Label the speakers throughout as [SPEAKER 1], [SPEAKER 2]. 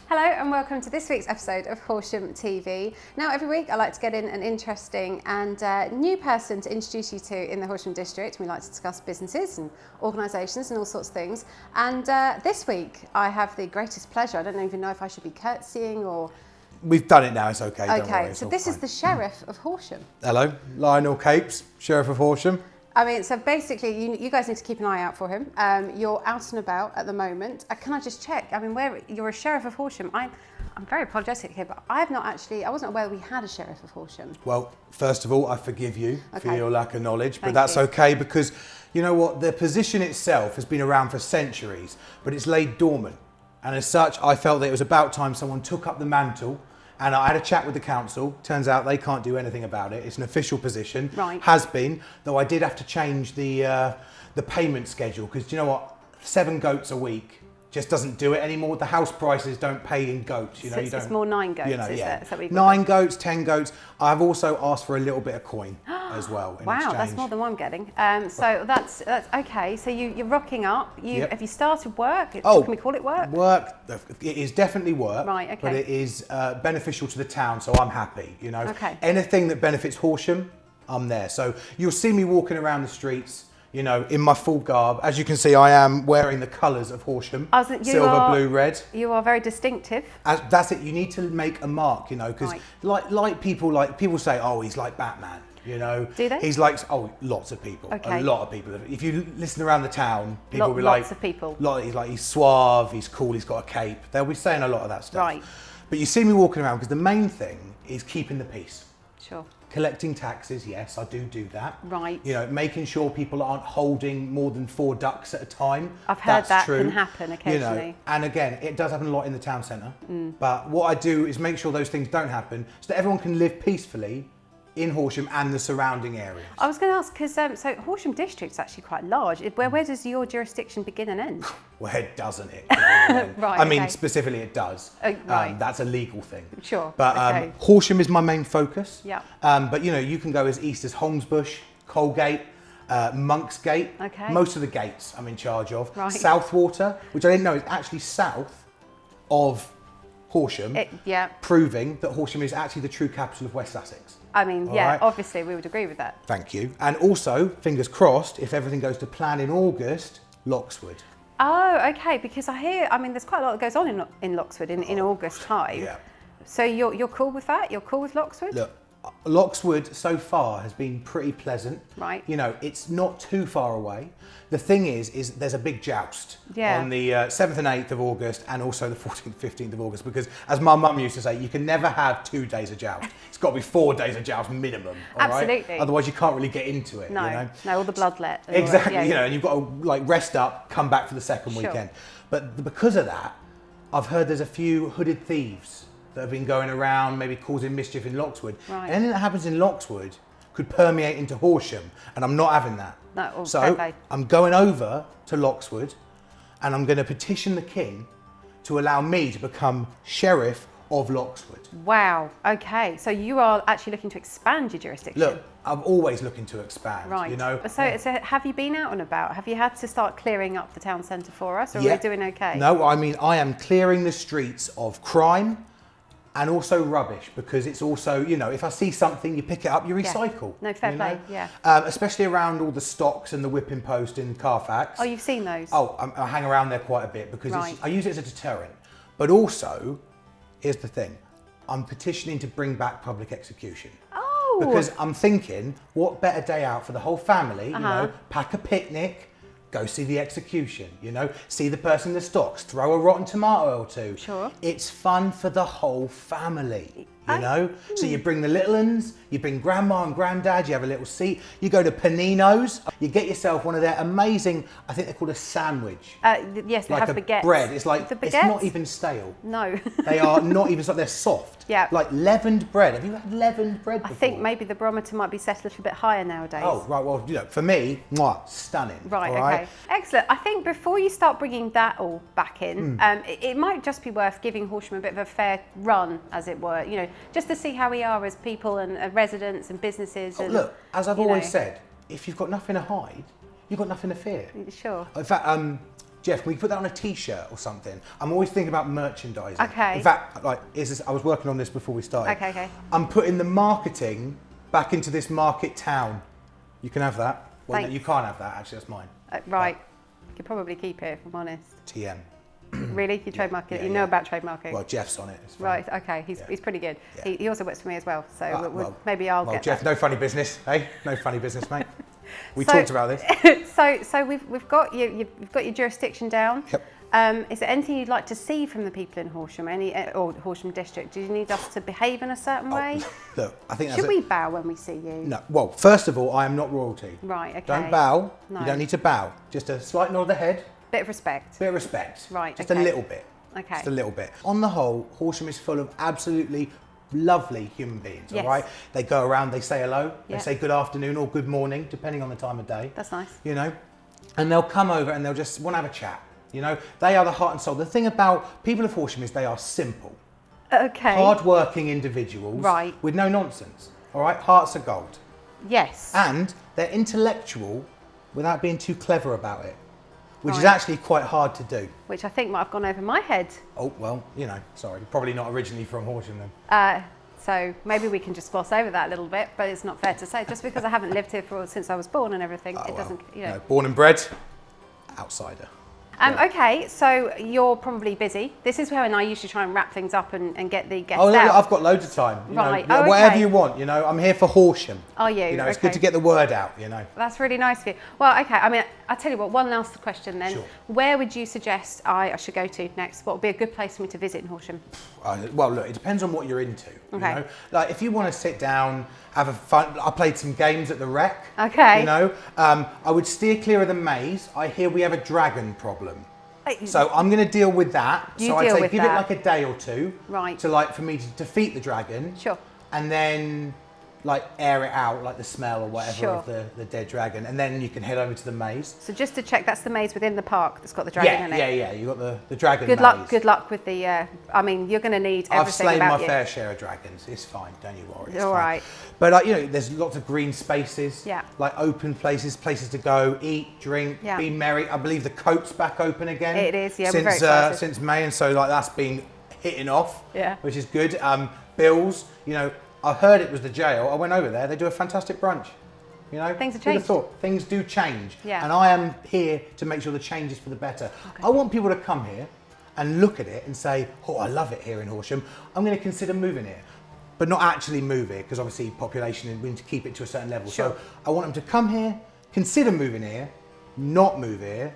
[SPEAKER 1] Hello and welcome to this week's episode of Horsham TV. Now every week I like to get in an interesting and new person to introduce you to in the Horsham district. We like to discuss businesses and organisations and all sorts of things. And this week I have the greatest pleasure, I don't even know if I should be curtsying or...
[SPEAKER 2] We've done it now, it's okay. Don't worry,
[SPEAKER 1] so this is the Sheriff of Horsham.
[SPEAKER 2] Hello, Lionel Capes, Sheriff of Horsham.
[SPEAKER 1] I mean, so basically, you guys need to keep an eye out for him. You're out and about at the moment. Can I just check? I mean, you're a Sheriff of Horsham. I'm very apologetic here, but I wasn't aware we had a Sheriff of Horsham.
[SPEAKER 2] Well, first of all, I forgive you for your lack of knowledge, but that's
[SPEAKER 1] you.
[SPEAKER 2] okay because, you know what, the position itself has been around for centuries, but it's laid dormant. And as such, I felt that it was about time someone took up the mantle. And I had a chat with the council. Turns out they can't do anything about it. It's an official position.
[SPEAKER 1] Right.
[SPEAKER 2] Has been, though I did have to change the payment schedule because you know what? 7 goats a week just doesn't do it anymore. The house prices don't pay in goats. You know,
[SPEAKER 1] so it's more 9 goats.
[SPEAKER 2] You know,
[SPEAKER 1] is
[SPEAKER 2] yeah.
[SPEAKER 1] it? Is that
[SPEAKER 2] 9 goats, 10 goats. I've also asked for a little bit of coin as well. In
[SPEAKER 1] wow,
[SPEAKER 2] exchange.
[SPEAKER 1] that's more than what I'm getting. So that's okay. So you're rocking up. Have you started work? Can we call it work?
[SPEAKER 2] Work. It is definitely work.
[SPEAKER 1] Right. Okay.
[SPEAKER 2] But it is beneficial to the town, so I'm happy. You know.
[SPEAKER 1] Okay.
[SPEAKER 2] Anything that benefits Horsham, I'm there. So you'll see me walking around the streets. You know, in my full garb. As you can see, I am wearing the colours of Horsham. Silver, blue, red.
[SPEAKER 1] You are very distinctive.
[SPEAKER 2] That's it. You need to make a mark, you know, because like people say, oh, he's like Batman, you know.
[SPEAKER 1] Do they?
[SPEAKER 2] He's like, lots of people.
[SPEAKER 1] Okay.
[SPEAKER 2] A lot of people. If you listen around the town, people will be
[SPEAKER 1] lots of people.
[SPEAKER 2] He's suave, he's cool, he's got a cape. They'll be saying a lot of that stuff.
[SPEAKER 1] Right.
[SPEAKER 2] But you see me walking around because the main thing is keeping the peace.
[SPEAKER 1] Sure.
[SPEAKER 2] Collecting taxes, yes, I do that.
[SPEAKER 1] Right.
[SPEAKER 2] You know, making sure people aren't holding more than 4 ducks at a time.
[SPEAKER 1] I've heard
[SPEAKER 2] That's true.
[SPEAKER 1] Can happen occasionally.
[SPEAKER 2] You know, and again, it does happen a lot in the town centre. But what I do is make sure those things don't happen so that everyone can live peacefully in Horsham and the surrounding areas.
[SPEAKER 1] I was going to ask, because so Horsham District is actually quite large. Where does your jurisdiction begin and end?
[SPEAKER 2] Where doesn't it?
[SPEAKER 1] Right,
[SPEAKER 2] I mean, specifically it does.
[SPEAKER 1] Right.
[SPEAKER 2] That's a legal thing.
[SPEAKER 1] Sure.
[SPEAKER 2] But Horsham is my main focus.
[SPEAKER 1] Yeah.
[SPEAKER 2] But you know, you can go as east as Holmesbush, Colgate, Monksgate.
[SPEAKER 1] Okay.
[SPEAKER 2] Most of the gates I'm in charge of.
[SPEAKER 1] Right.
[SPEAKER 2] Southwater, which I didn't know is actually south of Horsham. Proving that Horsham is actually the true capital of West Sussex.
[SPEAKER 1] I mean,
[SPEAKER 2] right?
[SPEAKER 1] Obviously we would agree with that.
[SPEAKER 2] Thank you. And also, fingers crossed, if everything goes to plan in August, Loxwood.
[SPEAKER 1] Oh, okay, because there's quite a lot that goes on in Loxwood in August time.
[SPEAKER 2] Yeah.
[SPEAKER 1] So you're cool with that? You're cool with Loxwood?
[SPEAKER 2] Look, Loxwood so far has been pretty pleasant.
[SPEAKER 1] Right.
[SPEAKER 2] You know, it's not too far away. The thing is there's a big joust on the 7th and 8th of August and also the 14th, 15th of August because as my mum used to say, you can never have 2 days of joust. It's got to be 4 days of joust minimum.
[SPEAKER 1] Absolutely.
[SPEAKER 2] Right? Otherwise you can't really get into it.
[SPEAKER 1] No,
[SPEAKER 2] you know?
[SPEAKER 1] all the bloodlet.
[SPEAKER 2] Exactly, you know, and you've got to like rest up, come back for the second weekend. But because of that, I've heard there's a few hooded thieves that have been going around, maybe causing mischief in Loxwood.
[SPEAKER 1] Right.
[SPEAKER 2] Anything that happens in Loxwood could permeate into Horsham, and I'm not having that.
[SPEAKER 1] No,
[SPEAKER 2] so I'm going over to Loxwood, and I'm going to petition the King to allow me to become Sheriff of Loxwood.
[SPEAKER 1] Wow. Okay. So you are actually looking to expand your jurisdiction.
[SPEAKER 2] Look, I'm always looking to expand.
[SPEAKER 1] Right.
[SPEAKER 2] You know.
[SPEAKER 1] So have you been out and about? Have you had to start clearing up the town centre for us, or are we doing okay?
[SPEAKER 2] No, I mean I am clearing the streets of crime. And also rubbish, because it's also, you know, if I see something, you pick it up, you recycle.
[SPEAKER 1] No, fair play,
[SPEAKER 2] Especially around all the stocks and the whipping post in Carfax.
[SPEAKER 1] Oh, you've seen those?
[SPEAKER 2] Oh, I hang around there quite a bit because I use it as a deterrent. But also, here's the thing, I'm petitioning to bring back public execution.
[SPEAKER 1] Oh!
[SPEAKER 2] Because I'm thinking, what better day out for the whole family, you know, pack a picnic, go see the execution, you know, see the person in the stocks, throw a rotten tomato or two.
[SPEAKER 1] Sure.
[SPEAKER 2] It's fun for the whole family, you know? So you bring the little uns, you bring grandma and granddad, you have a little seat, you go to Panino's, you get yourself one of their amazing, I think they're called a sandwich.
[SPEAKER 1] Yes, they
[SPEAKER 2] like
[SPEAKER 1] have
[SPEAKER 2] a
[SPEAKER 1] baguettes.
[SPEAKER 2] bread, it's like,
[SPEAKER 1] the
[SPEAKER 2] it's not even stale.
[SPEAKER 1] No.
[SPEAKER 2] They are not even, they're soft.
[SPEAKER 1] Yeah.
[SPEAKER 2] Like leavened bread. Have you had leavened bread before?
[SPEAKER 1] I think maybe the barometer might be set a little bit higher nowadays.
[SPEAKER 2] Oh, right, well, you know, for me, stunning.
[SPEAKER 1] Right,
[SPEAKER 2] all
[SPEAKER 1] okay. Excellent. I think before you start bringing that all back in, it might just be worth giving Horsham a bit of a fair run, as it were, you know, just to see how we are as people and residents and businesses. And,
[SPEAKER 2] look, as I've always said, if you've got nothing to hide, you've got nothing to fear.
[SPEAKER 1] Sure.
[SPEAKER 2] In fact, Jeff, can we put that on a t-shirt or something? I'm always thinking about merchandising.
[SPEAKER 1] Okay.
[SPEAKER 2] In fact, I was working on this before we started.
[SPEAKER 1] Okay.
[SPEAKER 2] I'm putting the marketing back into this market town. You can have that. Well, no,
[SPEAKER 1] Thanks.
[SPEAKER 2] you can't have that, actually, that's mine.
[SPEAKER 1] Right. You could probably keep it, if I'm honest.
[SPEAKER 2] TM.
[SPEAKER 1] Really? You trademark it?
[SPEAKER 2] Yeah,
[SPEAKER 1] You know about trademarking?
[SPEAKER 2] Well, Jeff's on it. It's fine.
[SPEAKER 1] Right, okay. He's pretty good.
[SPEAKER 2] Yeah.
[SPEAKER 1] He also works for me as well, so
[SPEAKER 2] Well,
[SPEAKER 1] maybe I'll get
[SPEAKER 2] Jeff,
[SPEAKER 1] that.
[SPEAKER 2] no funny business, hey? No funny business, mate. We talked about this.
[SPEAKER 1] So we've got you've got your jurisdiction down.
[SPEAKER 2] Yep.
[SPEAKER 1] Is there anything you'd like to see from the people in Horsham, or Horsham district? Do you need us to behave in a certain way?
[SPEAKER 2] Look, I think
[SPEAKER 1] Should we bow when we see you?
[SPEAKER 2] No. Well, first of all, I am not royalty.
[SPEAKER 1] Right. Okay.
[SPEAKER 2] Don't bow.
[SPEAKER 1] No.
[SPEAKER 2] You don't need to bow. Just a slight nod of the head.
[SPEAKER 1] Bit of respect.
[SPEAKER 2] Bit of respect.
[SPEAKER 1] Right.
[SPEAKER 2] Just
[SPEAKER 1] okay.
[SPEAKER 2] a little bit.
[SPEAKER 1] Okay.
[SPEAKER 2] Just a little bit. On the whole, Horsham is full of absolutely lovely human beings.
[SPEAKER 1] Yes.
[SPEAKER 2] All right. They go around. They say hello.
[SPEAKER 1] Yeah.
[SPEAKER 2] They say good afternoon or good morning, depending on the time of day.
[SPEAKER 1] That's nice.
[SPEAKER 2] You know, and they'll come over and they'll just want to have a chat. You know, they are the heart and soul. The thing about people of Horsham is they are simple,
[SPEAKER 1] Okay.
[SPEAKER 2] hard-working individuals,
[SPEAKER 1] Right.
[SPEAKER 2] with no nonsense. All right, hearts of gold,
[SPEAKER 1] Yes.
[SPEAKER 2] and they're intellectual without being too clever about it, which is
[SPEAKER 1] Right.
[SPEAKER 2] actually quite hard to do.
[SPEAKER 1] Which I think might have gone over my head.
[SPEAKER 2] Oh well, you know, sorry, probably not originally from Horsham then.
[SPEAKER 1] So maybe we can just gloss over that a little bit, but it's not fair to say. Just because I haven't lived here since I was born and everything, it doesn't, you know.
[SPEAKER 2] No, born and bred, outsider.
[SPEAKER 1] Okay, so you're probably busy. This is when I usually try and wrap things up and get the guests
[SPEAKER 2] Oh, no,
[SPEAKER 1] out.
[SPEAKER 2] I've got loads of time. You
[SPEAKER 1] Right.
[SPEAKER 2] know,
[SPEAKER 1] Oh,
[SPEAKER 2] whatever
[SPEAKER 1] okay.
[SPEAKER 2] you want. You know, I'm here for Horsham.
[SPEAKER 1] Are you?
[SPEAKER 2] You know, it's
[SPEAKER 1] Okay.
[SPEAKER 2] good to get the word out. You know.
[SPEAKER 1] That's really nice of you. Well, okay, I mean, I'll tell you what, one last question then.
[SPEAKER 2] Sure.
[SPEAKER 1] Where would you suggest I should go to next? What would be a good place for me to visit in Horsham?
[SPEAKER 2] Well, look, it depends on what you're into.
[SPEAKER 1] Okay.
[SPEAKER 2] You know? Like, if you want to sit down, have a fun. I played some games at the Rec.
[SPEAKER 1] Okay.
[SPEAKER 2] You know, I would steer clear of the maze. I hear we have a dragon problem. So I'm going to deal with that.
[SPEAKER 1] You
[SPEAKER 2] so I'd
[SPEAKER 1] deal
[SPEAKER 2] say
[SPEAKER 1] with
[SPEAKER 2] give
[SPEAKER 1] that.
[SPEAKER 2] it like a day or two.
[SPEAKER 1] Right.
[SPEAKER 2] For me to defeat the dragon.
[SPEAKER 1] Sure.
[SPEAKER 2] And then like air it out, like the smell or whatever
[SPEAKER 1] Sure.
[SPEAKER 2] of the dead dragon. And then you can head over to the maze.
[SPEAKER 1] So just to check, that's the maze within the park that's got the dragon in it?
[SPEAKER 2] Yeah. You got the dragon
[SPEAKER 1] Good
[SPEAKER 2] maze.
[SPEAKER 1] Good luck with the, I mean, you're going to need
[SPEAKER 2] I've
[SPEAKER 1] everything
[SPEAKER 2] slain
[SPEAKER 1] about
[SPEAKER 2] my
[SPEAKER 1] you.
[SPEAKER 2] fair share of dragons. It's fine. Don't you worry. It's
[SPEAKER 1] All
[SPEAKER 2] fine.
[SPEAKER 1] right.
[SPEAKER 2] But you know, there's lots of green spaces.
[SPEAKER 1] Yeah.
[SPEAKER 2] Like open places to go, eat, drink,
[SPEAKER 1] Yeah.
[SPEAKER 2] be merry. I believe the Coat's back open again.
[SPEAKER 1] It is, yeah, we're
[SPEAKER 2] Since
[SPEAKER 1] very excited.
[SPEAKER 2] since May, and so like that's been hitting off.
[SPEAKER 1] Yeah.
[SPEAKER 2] Which is good. Bills. You know, I heard it was the jail. I went over there. They do a fantastic brunch. You know,
[SPEAKER 1] Things have
[SPEAKER 2] who'd
[SPEAKER 1] changed.
[SPEAKER 2] thought? Things do change.
[SPEAKER 1] Yeah.
[SPEAKER 2] And I am here to make sure the change is for the better.
[SPEAKER 1] Okay.
[SPEAKER 2] I want people to come here and look at it and say, oh, I love it here in Horsham. I'm going to consider moving here. But not actually move here, because obviously population, we need to keep it to a certain level.
[SPEAKER 1] Sure.
[SPEAKER 2] So I want them to come here, consider moving here, not move here,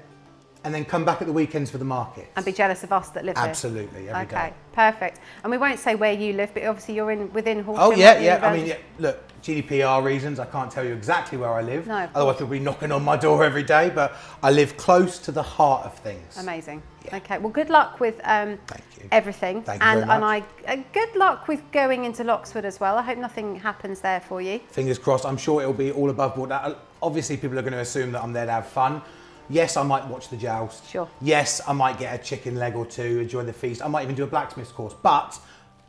[SPEAKER 2] and then come back at the weekends for the market.
[SPEAKER 1] And be jealous of us that live here.
[SPEAKER 2] Absolutely, every day.
[SPEAKER 1] Okay, perfect. And we won't say where you live, but obviously you're within Horsham.
[SPEAKER 2] Oh yeah.
[SPEAKER 1] University.
[SPEAKER 2] I mean, yeah, look, GDPR reasons, I can't tell you exactly where I live.
[SPEAKER 1] No, of
[SPEAKER 2] Otherwise, people will be knocking on my door every day. But I live close to the heart of things.
[SPEAKER 1] Amazing.
[SPEAKER 2] Yeah.
[SPEAKER 1] Okay. Well, good luck with
[SPEAKER 2] Thank you.
[SPEAKER 1] everything.
[SPEAKER 2] Thank you very much.
[SPEAKER 1] And good luck with going into Loxwood as well. I hope nothing happens there for you.
[SPEAKER 2] Fingers crossed. I'm sure it'll be all above board. Now, obviously, people are going to assume that I'm there to have fun. Yes, I might watch the joust.
[SPEAKER 1] Sure.
[SPEAKER 2] Yes, I might get a chicken leg or two, enjoy the feast. I might even do a blacksmith's course. But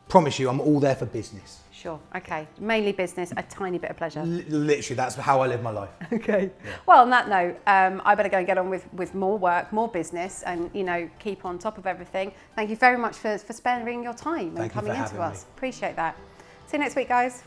[SPEAKER 2] promise you, I'm all there for business.
[SPEAKER 1] Sure. Okay. Mainly business, a tiny bit of pleasure.
[SPEAKER 2] Literally, that's how I live my life.
[SPEAKER 1] Okay. Yeah. Well, on that note, I better go and get on with more work, more business, and keep on top of everything. Thank you very much for sparing your time and
[SPEAKER 2] Thank you
[SPEAKER 1] coming
[SPEAKER 2] for
[SPEAKER 1] into
[SPEAKER 2] having
[SPEAKER 1] us.
[SPEAKER 2] me.
[SPEAKER 1] Appreciate that. See you next week, guys.